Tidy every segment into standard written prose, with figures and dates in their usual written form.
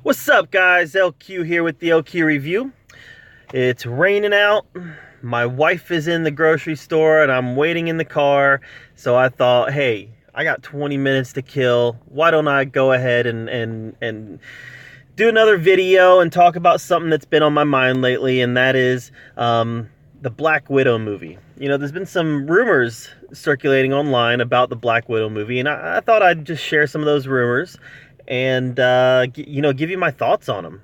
What's up, guys? LQ here with the LQ review. It's raining out. My wife is in the grocery store and I'm waiting in the car. So I thought, hey, I got 20 minutes to kill. Why don't I go ahead and do another video and talk about something that's been on my mind lately, and that is the Black Widow movie. You know, there's been some rumors circulating online about the Black Widow movie, and I thought I'd just share some of those rumors and give you my thoughts on them.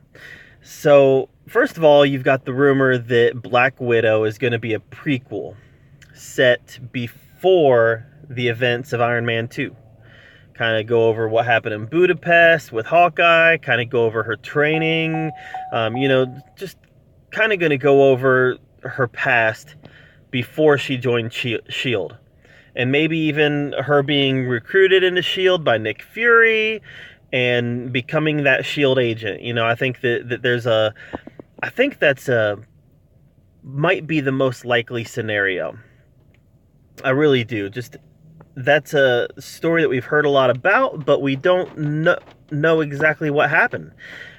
So first of all, you've got the rumor that Black Widow is going to be a prequel set before the events of Iron Man 2. Kind of go over what happened in Budapest with Hawkeye, kind of go over her training, just kind of going to go over her past before she joined S.H.I.E.L.D. And maybe even her being recruited into S.H.I.E.L.D. by Nick Fury and becoming that S.H.I.E.L.D. agent. You know, I think that's might be the most likely scenario. I really do. That's a story that we've heard a lot about, but we don't know exactly what happened.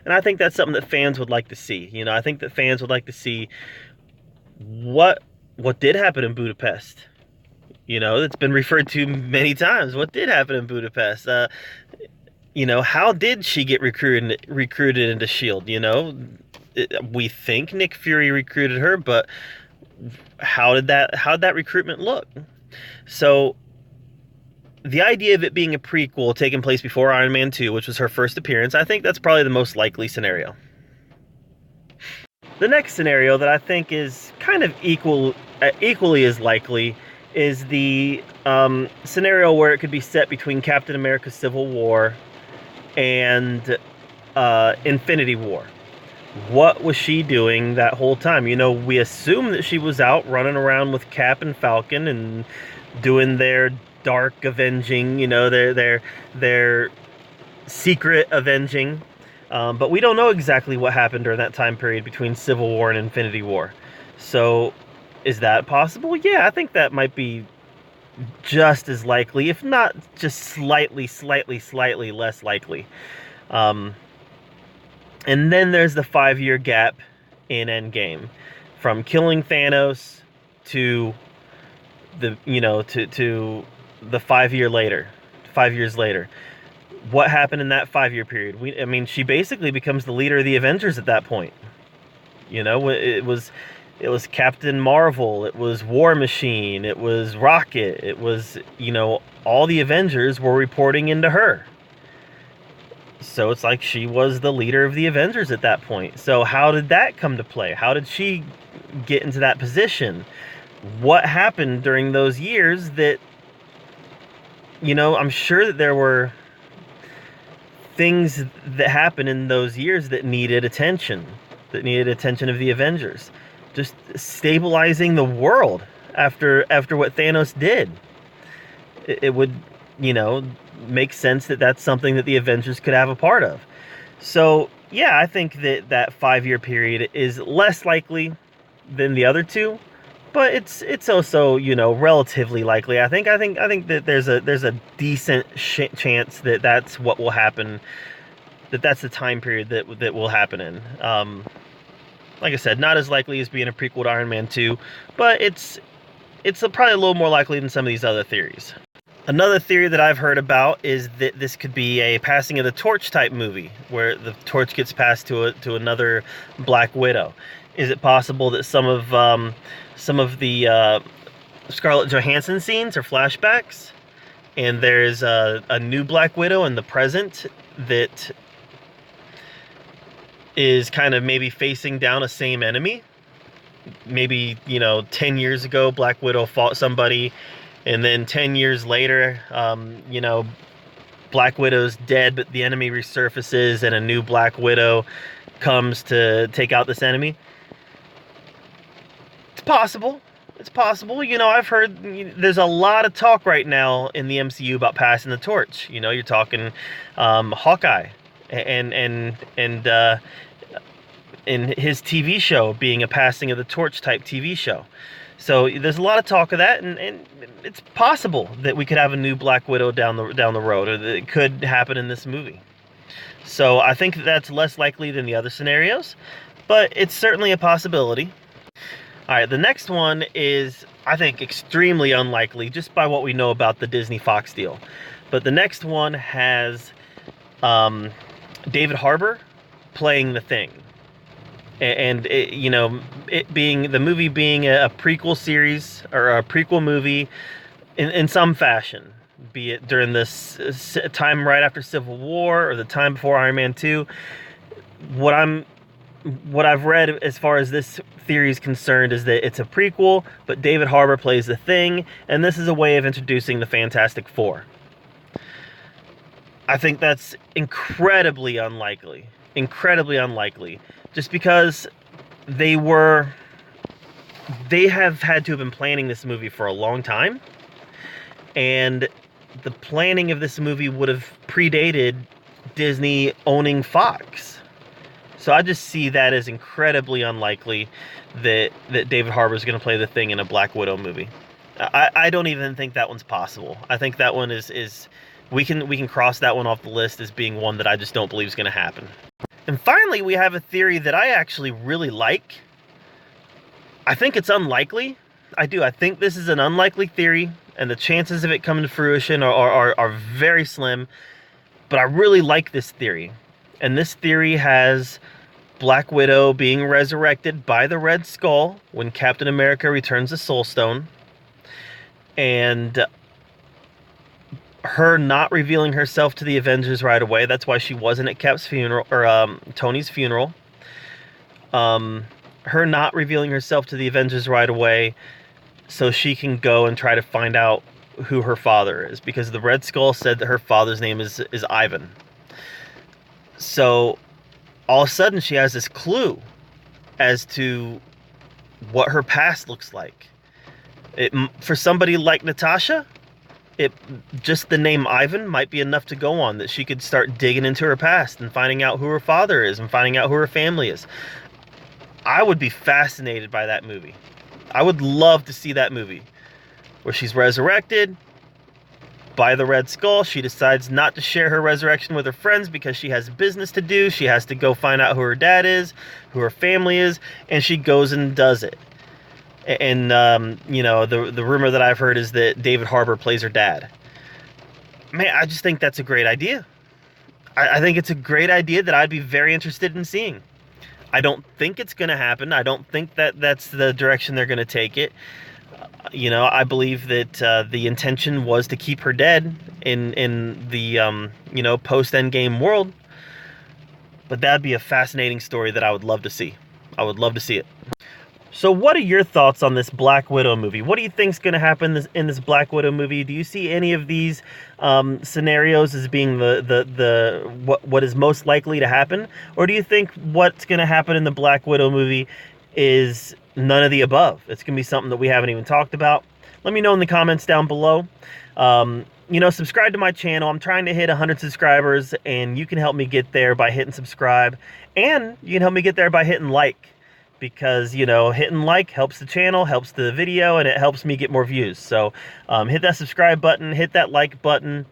And I think that's something that fans would like to see. You know, I think that fans would like to see what did happen in Budapest. You know, it's been referred to many times. What did happen in Budapest? How did she get recruited into S.H.I.E.L.D.? You know, we think Nick Fury recruited her, but how'd that recruitment look? So the idea of it being a prequel taking place before Iron Man 2, which was her first appearance, I think that's probably the most likely scenario. The next scenario that I think is kind of equally as likely is the scenario where it could be set between Captain America Civil War and Infinity War. What was she doing that whole time? You know, we assume that she was out running around with Cap and Falcon and doing their dark avenging, you know, their secret avenging. But we don't know exactly what happened during that time period between Civil War and Infinity War. So is that possible? Yeah, I think that might be just as likely, if not just slightly less likely. And then there's the 5-year gap in Endgame, from killing Thanos to the to the 5 years later. What happened in that 5-year period? She basically becomes the leader of the Avengers at that point. You know, it was Captain Marvel, it was War Machine, it was Rocket, it was, all the Avengers were reporting into her. So it's like she was the leader of the Avengers at that point. So how did that come to play? How did she get into that position? What happened during those years that, I'm sure that there were things that happened in those years that needed attention of the Avengers. Just stabilizing the world after what Thanos did. It would, make sense that that's something that the Avengers could have a part of. So, yeah, I think that 5-year period is less likely than the other two, but it's also, relatively likely. I think that there's a decent chance that that's what will happen, that's the time period that will happen in. Like I said, not as likely as being a prequel to Iron Man 2, but it's probably a little more likely than some of these other theories. Another theory that I've heard about is that this could be a passing of the torch type movie, where the torch gets passed to another Black Widow. Is it possible that some of the Scarlett Johansson scenes are flashbacks, and there's a new Black Widow in the present that is kind of maybe facing down a same enemy? Maybe, 10 years ago, Black Widow fought somebody, and then 10 years later, Black Widow's dead, but the enemy resurfaces, and a new Black Widow comes to take out this enemy. It's possible. I've heard there's a lot of talk right now in the MCU about passing the torch. You're talking Hawkeye and in his TV show being a passing of the torch type TV show. So there's a lot of talk of that, and it's possible that we could have a new Black Widow down the road, or that it could happen in this movie. So I think that's less likely than the other scenarios, but it's certainly a possibility. All right, the next one is, I think, extremely unlikely just by what we know about the Disney Fox deal. But the next one has David Harbour playing the Thing. And it, you know, it being the movie being a prequel series or a prequel movie in some fashion, be it during this time right after Civil War or the time before Iron Man 2. What I've read as far as this theory is concerned is that it's a prequel, but David Harbour plays the Thing, and this is a way of introducing the Fantastic Four. I think that's incredibly unlikely. Incredibly unlikely. Just because they have had to have been planning this movie for a long time, and the planning of this movie would have predated Disney owning Fox. So I just see that as incredibly unlikely that David Harbour is going to play the Thing in a Black Widow movie. I don't even think that one's possible. I think that one is we can cross that one off the list as being one that I just don't believe is going to happen. And finally, we have a theory that I actually really like. I think it's unlikely. I do. I think this is an unlikely theory, and the chances of it coming to fruition are very slim. But I really like this theory. And this theory has Black Widow being resurrected by the Red Skull when Captain America returns the Soul Stone. And her not revealing herself to the Avengers right away. That's why she wasn't at Cap's funeral, or Tony's funeral. Her not revealing herself to the Avengers right away so she can go and try to find out who her father is. Because the Red Skull said that her father's name is Ivan. So all of a sudden she has this clue as to what her past looks like. For somebody like Natasha, just the name Ivan might be enough to go on, that she could start digging into her past and finding out who her father is and finding out who her family is. I would be fascinated by that movie. I would love to see that movie where she's resurrected by the Red Skull. She decides not to share her resurrection with her friends because she has business to do. She has to go find out who her dad is, who her family is, and she goes and does it. And, you know, the rumor that I've heard is that David Harbour plays her dad. Man, I just think that's a great idea. I think it's a great idea that I'd be very interested in seeing. I don't think it's going to happen. I don't think that that's the direction they're going to take it. You know, I believe that the intention was to keep her dead in the, you know, post-Endgame world. But that'd be a fascinating story that I would love to see. I would love to see it. So what are your thoughts on this Black Widow movie? What do you think is going to happen in this Black Widow movie? Do you see any of these scenarios as being what is most likely to happen? Or do you think what's going to happen in the Black Widow movie is none of the above? It's going to be something that we haven't even talked about. Let me know in the comments down below. You know, subscribe to my channel. I'm trying to hit 100 subscribers, and you can help me get there by hitting subscribe. And you can help me get there by hitting like. Because, you know, hitting like helps the channel, helps the video, and it helps me get more views. So hit that subscribe button, hit that like button,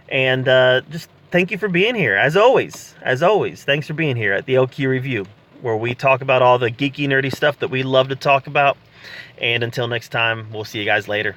and just thank you for being here. As always, thanks for being here at the LQ Review, where we talk about all the geeky, nerdy stuff that we love to talk about. And until next time, we'll see you guys later.